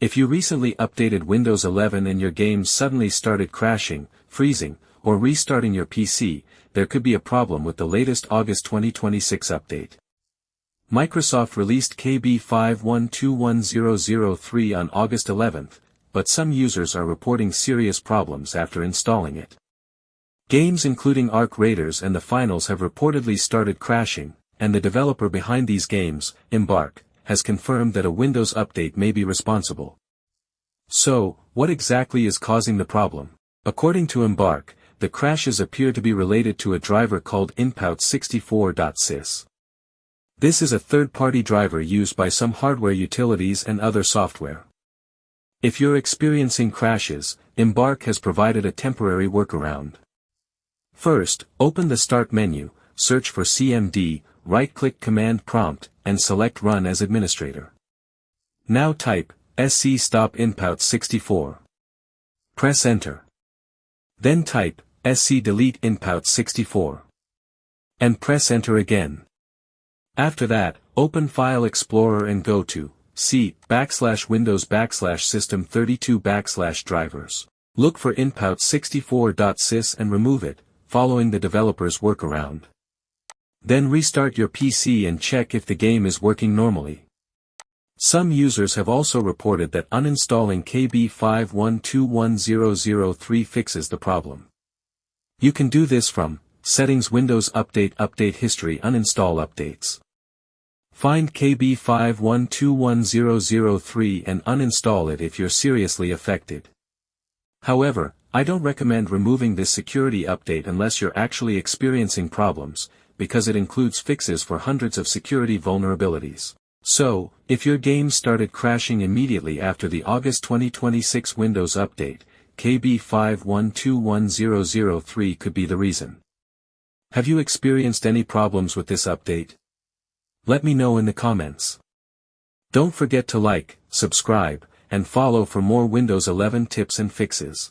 If you recently updated Windows 11 and your games suddenly started crashing, freezing, or restarting your PC, there could be a problem with the latest August 2026 update. Microsoft released KB5121003 on August 11, but some users are reporting serious problems after installing it. Games including Arc Raiders and the Finals have reportedly started crashing, and the developer behind these games, Embark, has confirmed that a Windows update may be responsible. So, what exactly is causing the problem? According to Embark, the crashes appear to be related to a driver called inpout64.sys. This is a third-party driver used by some hardware utilities and other software. If you're experiencing crashes, Embark has provided a temporary workaround. First, open the Start menu, search for CMD, right-click Command Prompt, and select Run as Administrator. Now type, sc stop inpout64. Press Enter. Then type, sc delete inpout64. And press Enter again. After that, open File Explorer and go to c/Windows/System32/drivers. Look for inpout64.sys and remove it, following the developer's workaround. Then restart your PC and check if the game is working normally. Some users have also reported that uninstalling KB5121003 fixes the problem. You can do this from Settings, Windows Update History, Uninstall Updates. Find KB5121003 and uninstall it if you're seriously affected. However, I don't recommend removing this security update unless you're actually experiencing problems, because it includes fixes for hundreds of security vulnerabilities. So, if your game started crashing immediately after the August 2026 Windows update, KB5121003 could be the reason. Have you experienced any problems with this update? Let me know in the comments. Don't forget to like, subscribe, and follow for more Windows 11 tips and fixes.